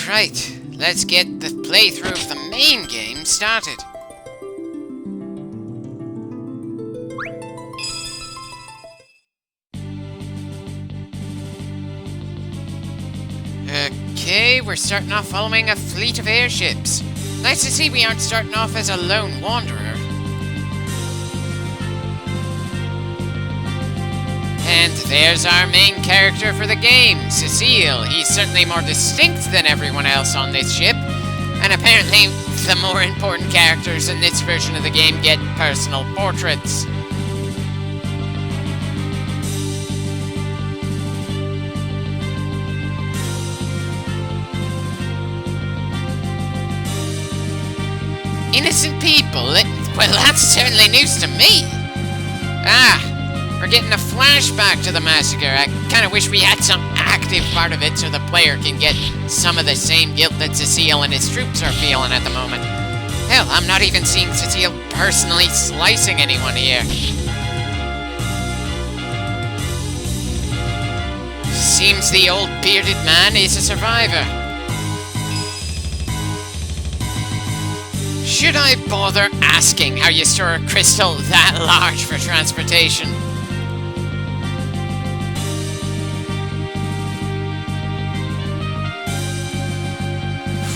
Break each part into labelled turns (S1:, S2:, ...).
S1: Right, let's get the playthrough of the main game started. Okay, we're starting off following a fleet of airships. Nice to see we aren't starting off as a lone wanderer. And there's our main character for the game, Cecile. He's certainly more distinct than everyone else on this ship. And apparently, the more important characters in this version of the game get personal portraits. Innocent people? Well, that's certainly news to me. We're getting a flashback to the massacre. I kind of wish we had some active part of it so the player can get some of the same guilt that Cecile and his troops are feeling at the moment. Hell, I'm not even seeing Cecile personally slicing anyone here. Seems the old bearded man is a survivor. Should I bother asking how you store a crystal that large for transportation?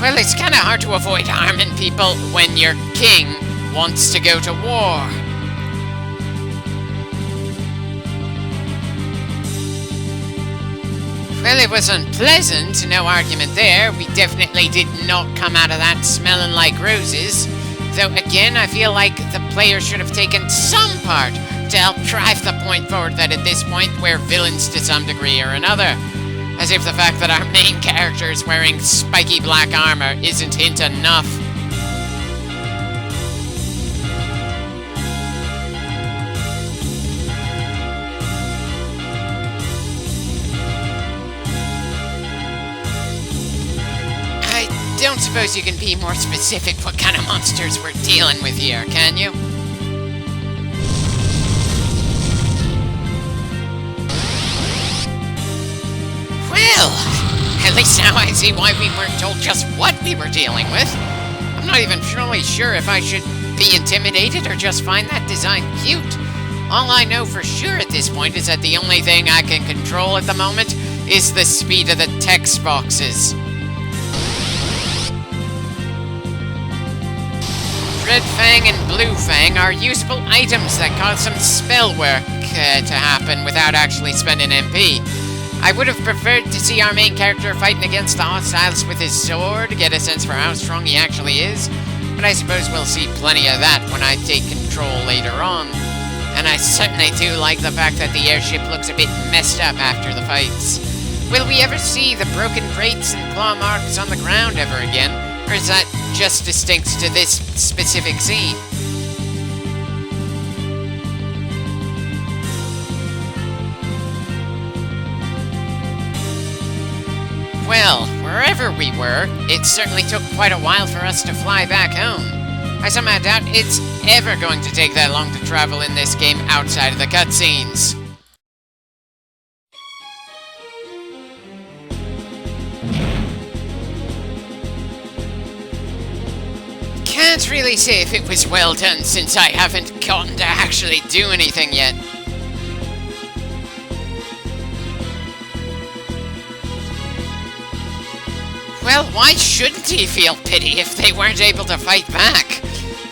S1: Well, it's kind of hard to avoid harming people when your king wants to go to war. Well, it was unpleasant, no argument there. We definitely did not come out of that smelling like roses. Though again, I feel like the player should have taken some part to help drive the point forward that at this point we're villains to some degree or another. As if the fact that our main character is wearing spiky black armor isn't hint enough. I don't suppose you can be more specific what kind of monsters we're dealing with here, can you? Well, at least now I see why we weren't told just what we were dealing with. I'm not even really sure if I should be intimidated or just find that design cute. All I know for sure at this point is that the only thing I can control at the moment is the speed of the text boxes. Red Fang and Blue Fang are usable items that cause some spell work to happen without actually spending MP. I would have preferred to see our main character fighting against the hostiles with his sword to get a sense for how strong he actually is, but I suppose we'll see plenty of that when I take control later on. And I certainly do like the fact that the airship looks a bit messed up after the fights. Will we ever see the broken crates and claw marks on the ground ever again, or is that just distinct to this specific scene? Well, wherever we were, it certainly took quite a while for us to fly back home. I somehow doubt it's ever going to take that long to travel in this game outside of the cutscenes. Can't really say if it was well done since I haven't gotten to actually do anything yet. Well, why shouldn't he feel pity if they weren't able to fight back?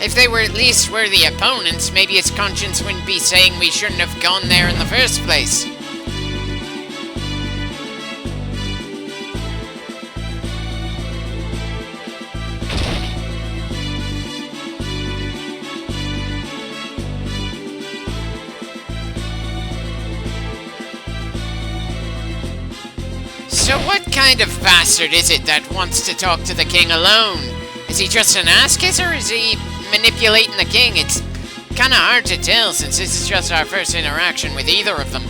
S1: If they were at least worthy opponents, maybe his conscience wouldn't be saying we shouldn't have gone there in the first place. So what kind of bastard is it that wants to talk to the king alone? Is he just an ass-kisser, or is he manipulating the king? It's kinda hard to tell since this is just our first interaction with either of them.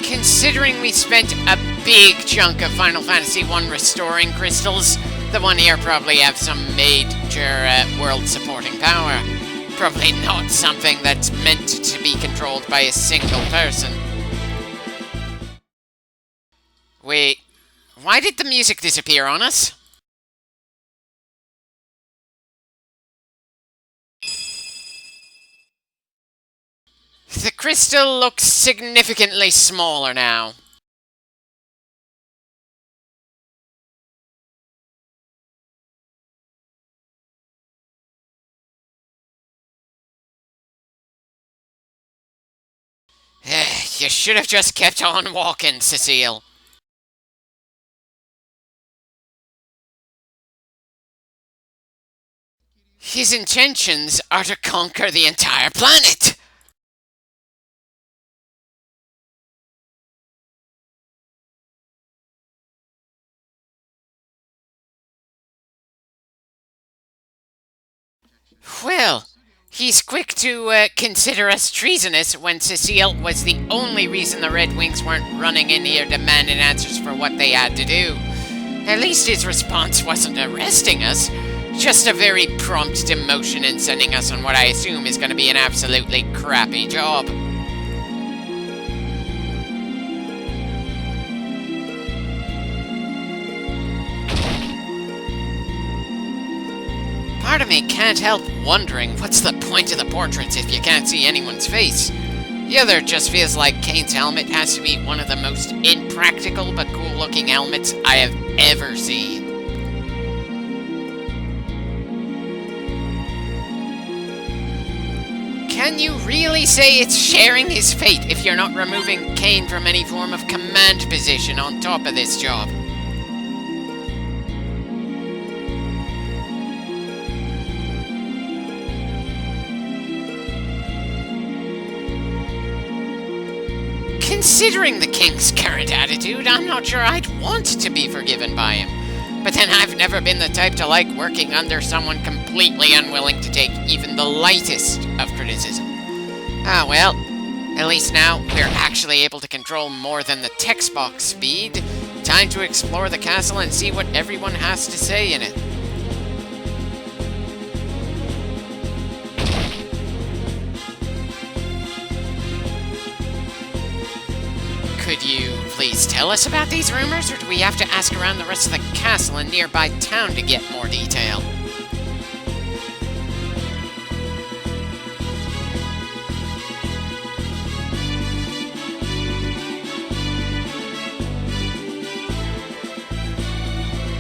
S1: Considering we spent a big chunk of Final Fantasy I restoring crystals, the one here probably have some major world-supporting power. Probably not something that's meant to be controlled by a single person. why did the music disappear on us? The crystal looks significantly smaller now. You should have just kept on walking, Cecile. His intentions are to conquer the entire planet! Well, he's quick to consider us treasonous when Cecile was the only reason the Red Wings weren't running in here demanding answers for what they had to do. At least his response wasn't arresting us, just a very prompt demotion and sending us on what I assume is going to be an absolutely crappy job. Part of me can't help wondering what's the point of the portraits if you can't see anyone's face. The other just feels like Kane's helmet has to be one of the most impractical but cool-looking helmets I have ever seen. Can you really say it's sharing his fate if you're not removing Kane from any form of command position on top of this job? Considering the King's current attitude, I'm not sure I'd want to be forgiven by him. But then I've never been the type to like working under someone completely unwilling to take even the lightest of criticism. Ah well, at least now we're actually able to control more than the text box speed. Time to explore the castle and see what everyone has to say in it. Could you please tell us about these rumors, or do we have to ask around the rest of the castle and nearby town to get more detail?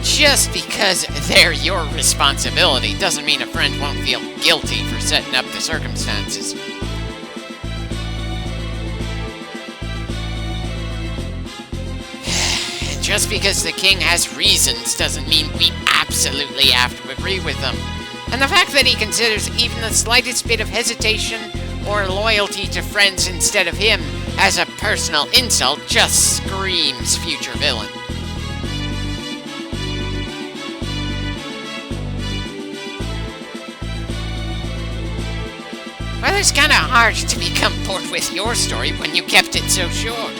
S1: Just because they're your responsibility doesn't mean a friend won't feel guilty for setting up the circumstances. Just because the King has reasons doesn't mean we absolutely have to agree with them. And the fact that he considers even the slightest bit of hesitation or loyalty to friends instead of him as a personal insult just screams future villain. Well, it's kinda hard to become bored with your story when you kept it so short.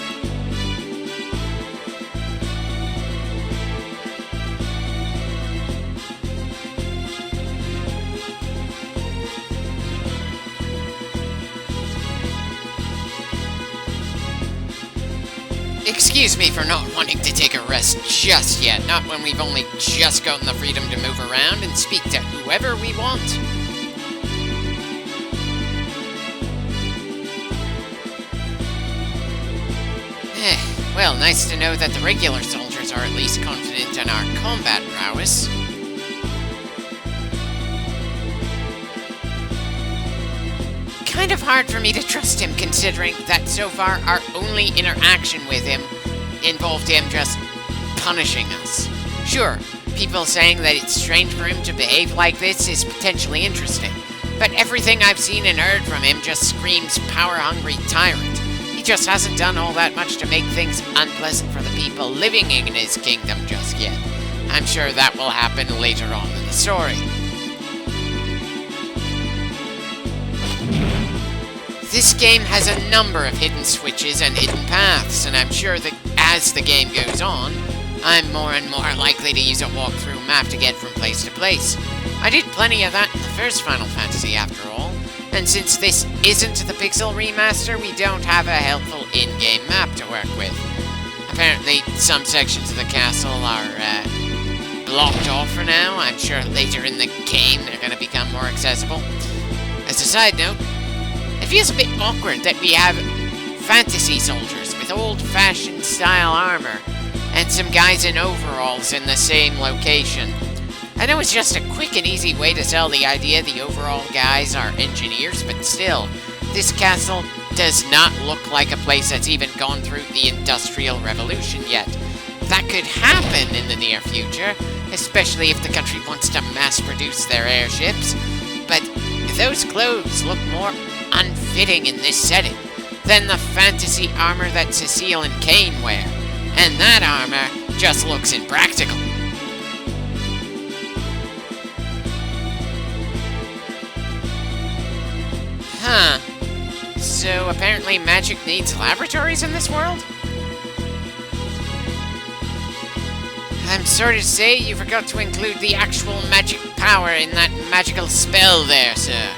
S1: Excuse me for not wanting to take a rest just yet, not when we've only just gotten the freedom to move around and speak to whoever we want. Well, nice to know that the regular soldiers are at least confident in our combat prowess. Kind of hard for me to trust him, considering that so far our only interaction with him involved him just punishing us. Sure, people saying that it's strange for him to behave like this is potentially interesting, but everything I've seen and heard from him just screams power-hungry tyrant. He just hasn't done all that much to make things unpleasant for the people living in his kingdom just yet. I'm sure that will happen later on in the story. This game has a number of hidden switches and hidden paths, and I'm sure that as the game goes on, I'm more and more likely to use a walkthrough map to get from place to place. I did plenty of that in the first Final Fantasy after all, and since this isn't the Pixel remaster, we don't have a helpful in-game map to work with. apparently some sections of the castle are blocked off for now. I'm sure later in the game they're going to become more accessible. As a side note, it feels a bit awkward that we have fantasy soldiers with old-fashioned style armor and some guys in overalls in the same location. I know it's just a quick and easy way to sell the idea the overall guys are engineers, but still, this castle does not look like a place that's even gone through the Industrial Revolution yet. That could happen in the near future, especially if the country wants to mass-produce their airships, but those clothes look more unfitting in this setting than the fantasy armor that Cecile and Kane wear, and that armor just looks impractical. Huh. So apparently magic needs laboratories in this world? I'm sorry to say you forgot to include the actual magic power in that magical spell there, sir.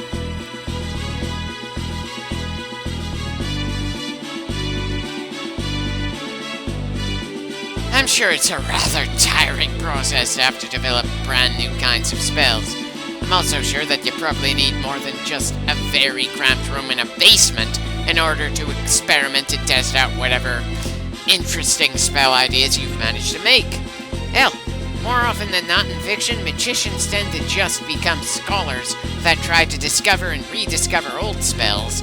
S1: I'm sure it's a rather tiring process to have to develop brand new kinds of spells. I'm also sure that you probably need more than just a very cramped room in a basement in order to experiment and test out whatever interesting spell ideas you've managed to make. Hell, more often than not in fiction, magicians tend to just become scholars that try to discover and rediscover old spells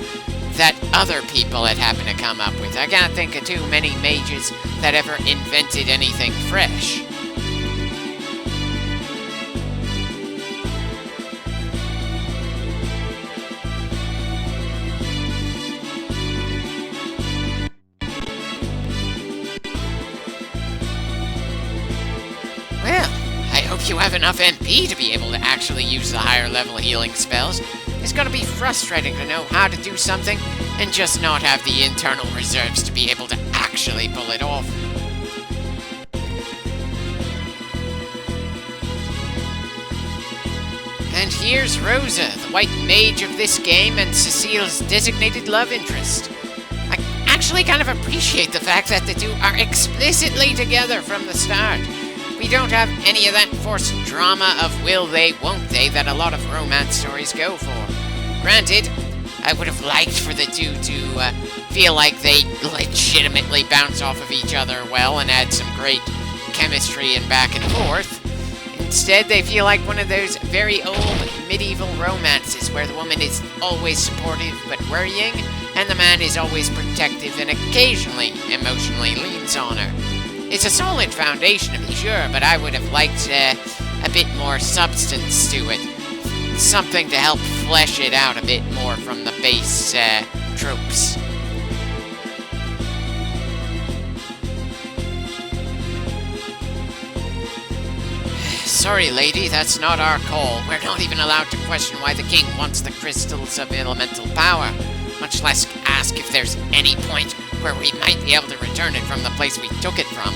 S1: that other people had happened to come up with. I can't think of too many mages that ever invented anything fresh. Well, I hope you have enough MP to be able to actually use the higher level healing spells. It's gonna be frustrating to know how to do something and just not have the internal reserves to be able to actually pull it off. And here's Rosa, the white mage of this game and Cecile's designated love interest. I actually kind of appreciate the fact that the two are explicitly together from the start. We don't have any of that forced drama of will they, won't they that a lot of romance stories go for. Granted, I would have liked for the two to feel like they legitimately bounce off of each other well and had some great chemistry and back and forth. Instead, they feel like one of those very old medieval romances where the woman is always supportive but worrying, and the man is always protective and occasionally emotionally leans on her. It's a solid foundation to be sure, but I would have liked a bit more substance to it. Something to help flesh it out a bit more from the base tropes. Sorry, lady, that's not our call. We're not even allowed to question why the king wants the crystals of elemental power, much less ask if there's any point where we might be able to return it from the place we took it from.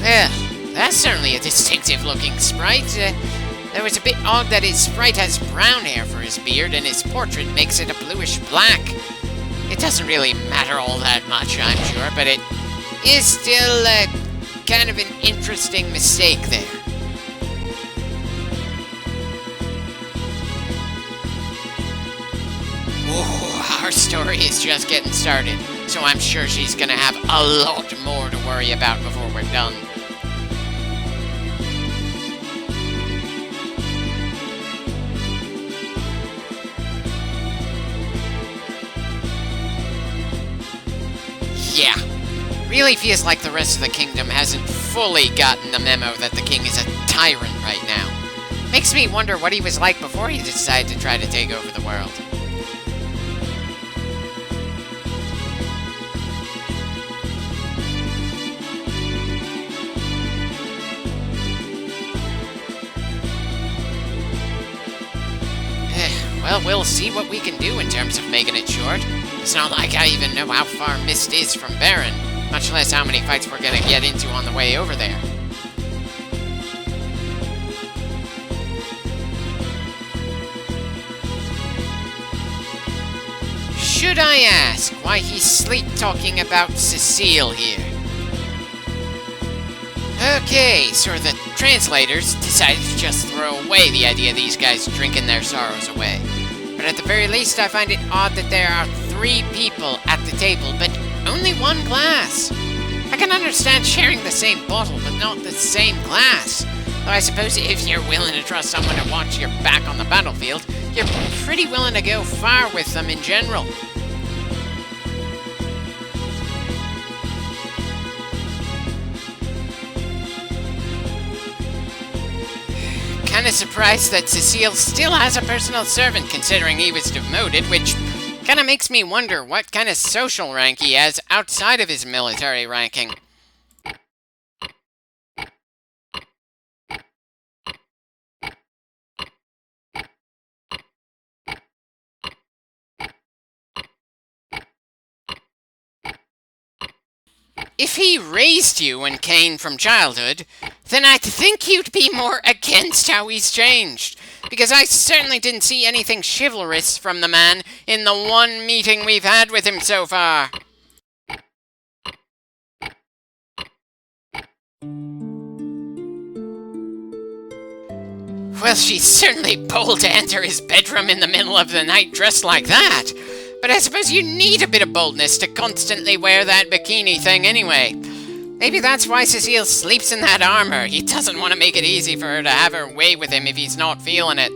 S1: Well, that's certainly a distinctive-looking sprite. Though it's a bit odd that his sprite has brown hair for his beard, and his portrait makes it a bluish-black. It doesn't really matter all that much, I'm sure, but it is still kind of an interesting mistake there. Ooh, our story is just getting started, so I'm sure she's gonna have a lot more to worry about before we're done. Yeah, really feels like the rest of the kingdom hasn't fully gotten the memo that the king is a tyrant right now. Makes me wonder what he was like before he decided to try to take over the world. Well, we'll see what we can do in terms of making it short. It's not like I even know how far Mist is from Baron, much less how many fights we're gonna get into on the way over there. should I ask why he's sleep-talking about Cecile here? Okay, so the translators decided to just throw away the idea of these guys drinking their sorrows away. But at the very least, I find it odd that there are 3 people at the table, but only 1 glass. I can understand sharing the same bottle, but not the same glass. Though I suppose if you're willing to trust someone to watch your back on the battlefield, you're pretty willing to go far with them in general. Kinda surprised that Cecile still has a personal servant considering he was demoted, which kinda makes me wonder what kind of social rank he has outside of his military ranking. If he raised you and Kane from childhood, then I'd think you'd be more against how he's changed. Because I certainly didn't see anything chivalrous from the man in the 1 meeting we've had with him so far. Well, she's certainly bold to enter his bedroom in the middle of the night dressed like that. But I suppose you need a bit of boldness to constantly wear that bikini thing anyway. Maybe that's why Cecile sleeps in that armor. He doesn't want to make it easy for her to have her way with him if he's not feeling it.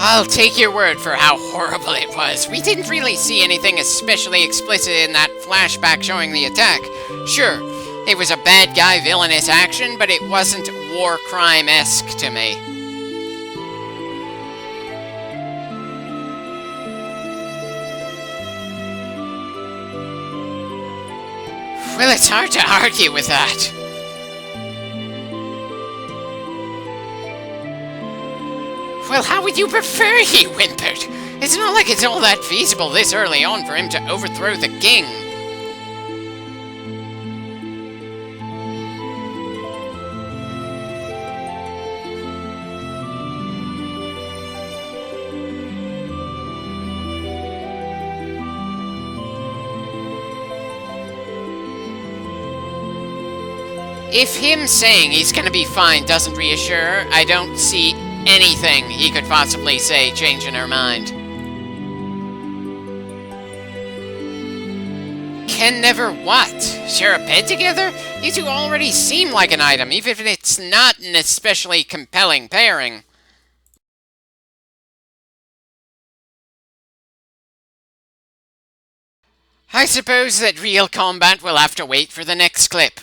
S1: I'll take your word for how horrible it was. We didn't really see anything especially explicit in that flashback showing the attack. Sure, it was a bad guy villainous action, but it wasn't war crime-esque to me. Well, it's hard to argue with that. Well, how would you prefer, he whimpered? It's not like it's all that feasible this early on for him to overthrow the king. If him saying he's gonna be fine doesn't reassure her, I don't see anything he could possibly say changing her mind. Can never what? Share a bed together? You two already seem like an item, even if it's not an especially compelling pairing. I suppose that real combat will have to wait for the next clip.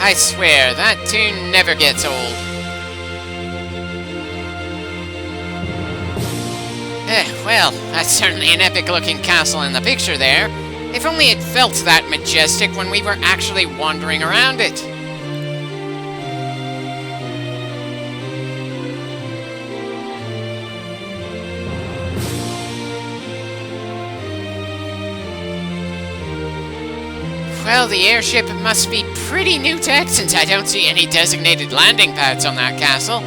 S1: I swear, that tune never gets old. Well, that's certainly an epic-looking castle in the picture there. If only it felt that majestic when we were actually wandering around it. Well, the airship must be pretty new tech since I don't see any designated landing pads on that castle.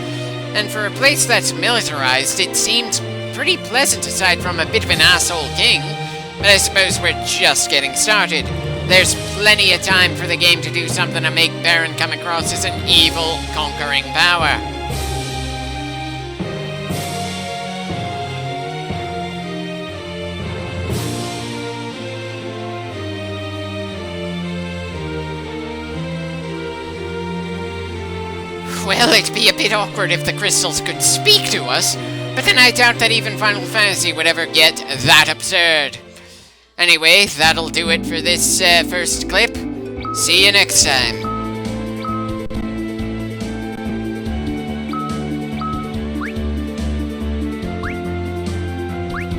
S1: And for a place that's militarized, it seems pretty pleasant aside from a bit of an asshole king. But I suppose we're just getting started. There's plenty of time for the game to do something to make Baron come across as an evil, conquering power. Well, it'd be a bit awkward if the crystals could speak to us, but then I doubt that even Final Fantasy would ever get that absurd. Anyway, that'll do it for this first clip. See you next time.